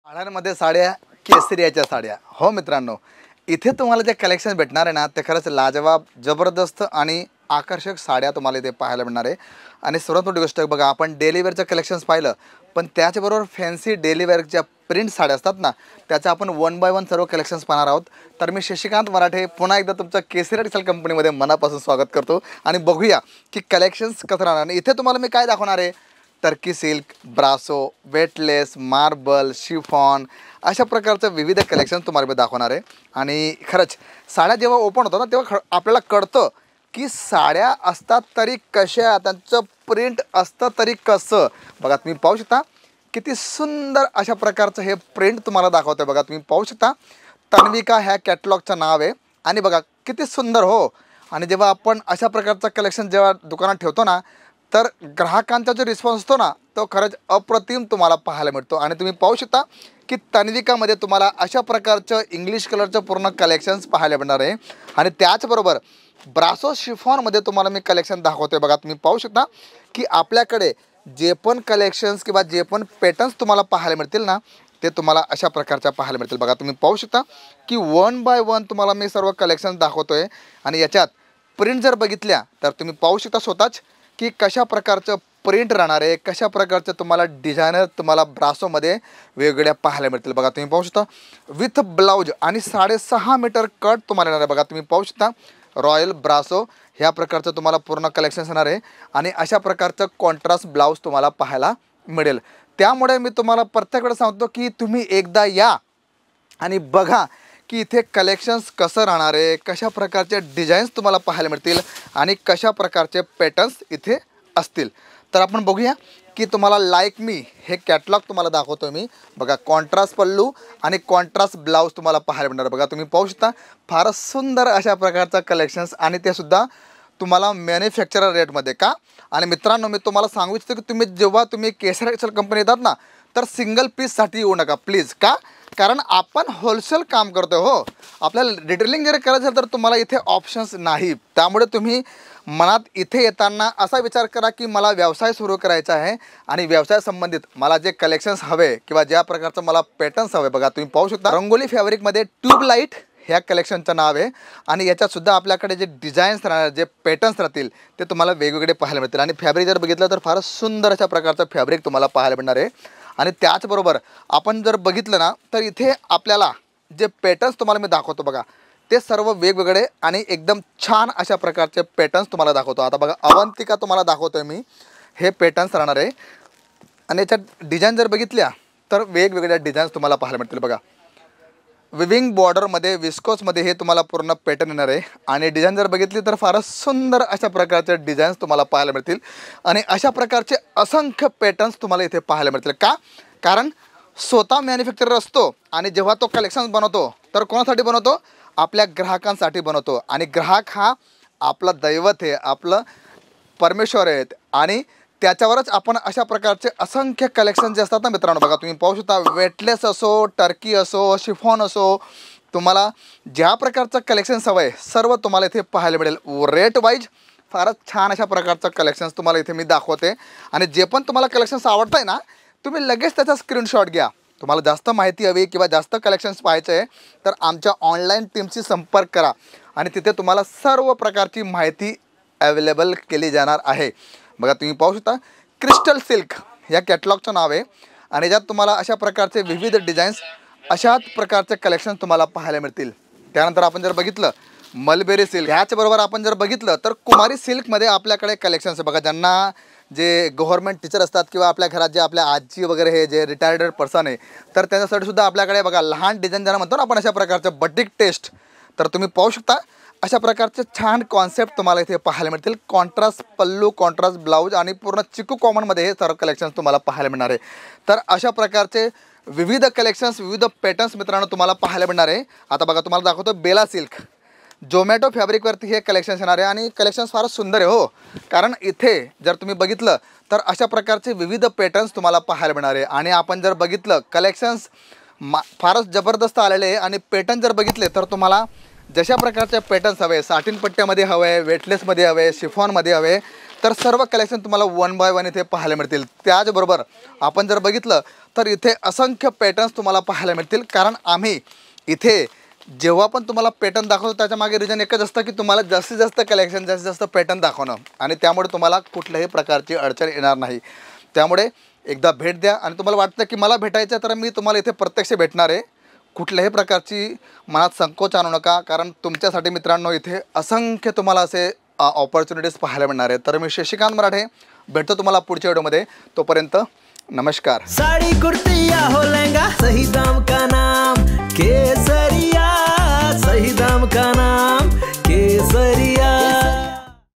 साड्यांमध्ये साड्या, केसरियाच्या साड्या. हो मित्रांनो, इथे तुम्हाला जे कलेक्शन भेटणार आहे ना ते खरंच लाजवाब, जबरदस्त आणि आकर्षक साड्या तुम्हाला इथे पाहायला मिळणार आहे. आणि सर्वात मोठी गोष्ट बघा, आपण डेली वेअरचं कलेक्शन्स पाहिलं, पण त्याच्याबरोबर फॅन्सी डेली वेअरच्या प्रिंट साड्या असतात ना, त्याचं आपण 1 बाय 1 सर्व कलेक्शन्स पाहणार आहोत. तर मी शशिकांत मराठे पुन्हा एकदा तुमचं केसरिया टेक्सटाईल कंपनीमध्ये मनापासून स्वागत करतो. आणि बघूया की कलेक्शन्स कसं राहणार. आणि इथे तुम्हाला मी काय दाखवणार आहे, टर्की सिल्क, ब्रासो, वेटलेस, मार्बल, शिफॉन अशा प्रकारचं विविध कलेक्शन तुम्हाला मी दाखवणार आहे. आणि खरंच साड्या जेव्हा ओपन होतात ना तेव्हा आपल्याला कळतं की साड्या असतात तरी कशा, त्यांचं प्रिंट असतं तरी कसं. बघा तुम्ही पाहू शकता किती सुंदर अशा प्रकारचं हे प्रिंट तुम्हाला दाखवतं. बघा तुम्ही पाहू शकता, तन्विका ह्या कॅटलॉगचं नाव आहे. आणि बघा किती सुंदर. हो, आणि जेव्हा आपण अशा प्रकारचं कलेक्शन जेव्हा दुकानात ठेवतो ना, तर ग्राहकांचा जो रिस्पॉन्स असतो ना तो खरंच अप्रतिम तुम्हाला पाहायला मिळतो. आणि तुम्ही पाहू शकता की तन्विकामध्ये तुम्हाला अशा प्रकारचं इंग्लिश कलरचं पूर्ण कलेक्शन्स पाहायला मिळणार आहे. आणि त्याचबरोबर ब्रासो शिफॉनमध्ये तुम्हाला मी कलेक्शन दाखवतो आहे. बघा तुम्ही पाहू शकता की आपल्याकडे जे पण कलेक्शन्स किंवा जे पण पॅटर्न्स तुम्हाला पाहायला मिळतील ना ते तुम्हाला अशा प्रकारच्या पाहायला मिळतील. बघा तुम्ही पाहू शकता की 1 बाय 1 तुम्हाला मी सर्व कलेक्शन्स दाखवतो आहे. आणि याच्यात प्रिंट जर बघितल्या तर तुम्ही पाहू शकता स्वतःच की कशा प्रकारचं प्रिंट राहणार आहे, कशा प्रकारचं तुम्हाला डिझायनर तुम्हाला ब्रासोमध्ये वेगवेगळ्या पाहायला मिळतील. बघा तुम्ही पाहू शकता विथ ब्लाऊज आणि 6.5 मीटर कट तुम्हाला येणार आहे. बघा तुम्ही पाहू शकता रॉयल ब्रासो ह्या प्रकारचं तुम्हाला पूर्ण कलेक्शन येणार आहे. आणि अशा प्रकारचं कॉन्ट्रास्ट ब्लाऊज तुम्हाला पाहायला मिळेल. त्यामुळे मी तुम्हाला प्रत्येक वेळेस सांगतो की तुम्ही एकदा या आणि बघा की इथे कलेक्शन्स कसं राहणार आहे, कशा प्रकारचे डिझाईन्स तुम्हाला पाहायला मिळतील आणि कशा प्रकारचे पॅटर्न्स इथे असतील. तर आपण बघूया की तुम्हाला लाईक मी हे कॅटलॉग तुम्हाला दाखवतो मी. बघा कॉन्ट्रास्ट पल्लू आणि कॉन्ट्रास्ट ब्लाऊज तुम्हाला पाहायला मिळणार. बघा तुम्ही पाहू शकता फारच सुंदर अशा प्रकारचा कलेक्शन्स आणि ते सुद्धा तुम्हाला मॅन्युफॅक्चरर रेटमध्ये का. आणि मित्रांनो, मी तुम्हाला सांगू इच्छितो की जेव्हा तुम्ही केसरिया टेक्सटाईल कंपनी येतात ना तर सिंगल पीससाठी येऊ नका प्लीज. का? कारण आपण होलसेल काम करतो. हो, आपल्याला रिटेलिंग जर करायचं असेल तर तुम्हाला इथे ऑप्शन्स नाही. त्यामुळे तुम्ही मनात इथे येताना असा विचार करा की मला व्यवसाय सुरू करायचा आहे आणि व्यवसाय संबंधित मला जे कलेक्शन्स हवे किंवा ज्या प्रकारचं मला पॅटर्न्स हवे. बघा तुम्ही पाहू शकता रंगोली फॅब्रिकमध्ये ट्यूबलाईट ह्या कलेक्शनचं नाव आहे. आणि याच्यातसुद्धा आपल्याकडे जे डिझाईन्स राहणार, जे पॅटर्न्स राहतील ते तुम्हाला वेगवेगळे पाहायला मिळतील. आणि फॅब्रिक जर बघितलं तर फारच सुंदर अशा प्रकारचं फॅब्रिक तुम्हाला पाहायला मिळणार आहे. आणि त्याचबरोबर आपण जर बघितलं ना तर इथे आपल्याला जे पॅटर्न्स तुम्हाला मी दाखवतो बघा ते सर्व वेगवेगळे आणि एकदम छान अशा प्रकारचे पॅटर्न्स तुम्हाला दाखवतो. आता बघा अवंतिका तुम्हाला दाखवतो आहे मी, हे पॅटर्न्स राहणार आहे. आणि याच्यात डिझाईन जर बघितल्या तर वेगवेगळ्या डिझाईन्स तुम्हाला पाहायला मिळतील. बघा विविंग बॉर्डरमध्ये, विस्कोसमध्ये हे तुम्हाला पूर्ण पॅटर्न येणार आहे. आणि डिझाईन जर बघितली तर फारच सुंदर अशा प्रकारचे डिझाईन्स तुम्हाला पाहायला मिळतील. आणि अशा प्रकारचे असंख्य पॅटर्न्स तुम्हाला इथे पाहायला मिळतील. का? कारण स्वतः मॅन्युफॅक्चरर असतो आणि जेव्हा तो कलेक्शन्स बनवतो तर कोणासाठी बनवतो? आपल्या ग्राहकांसाठी बनवतो. आणि ग्राहक हा आपला दैवत आहे, आपलं परमेश्वर आहेत. आणि त्याच्यावरच आपण अशा प्रकारचे असंख्य कलेक्शन जे असतात ना मित्रांनो, बघा तुम्ही पाहू शकता वेटलेस असो, टर्की असो, शिफॉन असो, तुम्हाला ज्या प्रकारचं कलेक्शन्स हवं आहे सर्व तुम्हाला इथे पाहायला मिळेल. रेट वाईज फारच छान अशा प्रकारचं कलेक्शन्स तुम्हाला इथे मी दाखवते. आणि जे पण तुम्हाला कलेक्शन्स आवडत आहे ना तुम्ही लगेच त्याचा स्क्रीनशॉट घ्या. तुम्हाला जास्त माहिती हवी किंवा जास्त कलेक्शन्स पाहायचं आहे तर आमच्या ऑनलाईन टीमशी संपर्क करा आणि तिथे तुम्हाला सर्व प्रकारची माहिती अवेलेबल केली जाणार आहे. बघा तुम्ही पाहू शकता क्रिस्टल सिल्क या कॅटलॉगचं नाव आहे. आणि याच्यात तुम्हाला अशा प्रकारचे विविध डिझाईन्स, अशाच प्रकारचे कलेक्शन तुम्हाला पाहायला मिळतील. त्यानंतर आपण जर बघितलं मलबेरी सिल्क, ह्याचबरोबर आपण जर बघितलं तर कुमारी सिल्कमध्ये आपल्याकडे कलेक्शन्स आहे. बघा ज्यांना जे गव्हर्नमेंट टीचर असतात किंवा आपल्या घरात जे आपल्या आजी वगैरे हे जे रिटायर्ड पर्सन आहे तर त्यांच्यासाठी सुद्धा आपल्याकडे बघा लहान डिझाईन ज्यांना म्हणतो ना आपण अशा प्रकारचं बटिक टेस्ट, तर तुम्ही पाहू शकता अशा प्रकारचे छान कॉन्सेप्ट तुम्हाला इथे पाहायला मिळतील. कॉन्ट्रास्ट पल्लू, कॉन्ट्रास्ट ब्लाऊज आणि पूर्ण चिकू कॉमनमध्ये हे सर्व कलेक्शन्स तुम्हाला पाहायला मिळणार आहे. तर अशा प्रकारचे विविध कलेक्शन्स, विविध पॅटर्न्स मित्रांनो तुम्हाला पाहायला मिळणार आहे. आता बघा तुम्हाला दाखवतो बेला सिल्क, झोमॅटो फॅब्रिकवरती हे कलेक्शन्स येणार आहे. आणि कलेक्शन्स फारच सुंदर आहे. हो, कारण इथे जर तुम्ही बघितलं तर अशा प्रकारचे विविध पॅटर्न्स तुम्हाला पाहायला मिळणार आहे. आणि आपण जर बघितलं कलेक्शन्स फारच जबरदस्त आलेले आहे. आणि पॅटर्न जर बघितले तर तुम्हाला जशा प्रकारच्या पॅटर्न्स हवे, साटिन पट्ट्यामध्ये हवे, वेटलेसमध्ये हवे, शिफॉनमध्ये हवे, तर सर्व कलेक्शन तुम्हाला 1 बाय 1 इथे पाहायला मिळतील। त्याचबरोबर आपण जर बघितलं तर इथे असंख्य पॅटर्न्स तुम्हाला पाहायला मिळतील, कारण आम्ही इथे जेव्हा पण तुम्हाला पॅटर्न दाखवतो त्याच्या मागे रिजन एकच असतं की तुम्हाला जास्तीत जास्त कलेक्शन, जास्तीत जास्त पॅटर्न दाखवणं, आणि त्यामुळे तुम्हाला कुठल्याही प्रकारची अडचण येणार नाही। त्यामुळे एकदा भेट द्या, आणि तुम्हाला वाटतं की मला भेटायचं तर मी तुम्हाला इथे प्रत्यक्ष भेटणार आहे। कुठल्याही प्रकारची मनात संकोच आणू नका, कारण तुमच्यासाठी मित्रांनो इथे असंख्य तुम्हाला असे ऑपॉर्च्युनिटीज पाहायला मिळणार आहे। तर मी शशिकांत मराठे भेटतो तुम्हाला पुढच्या व्हिडिओमध्ये। तोपर्यंत नमस्कार। साड़ी कुर्ती या हो लहंगा, सही दाम का नाम केसर।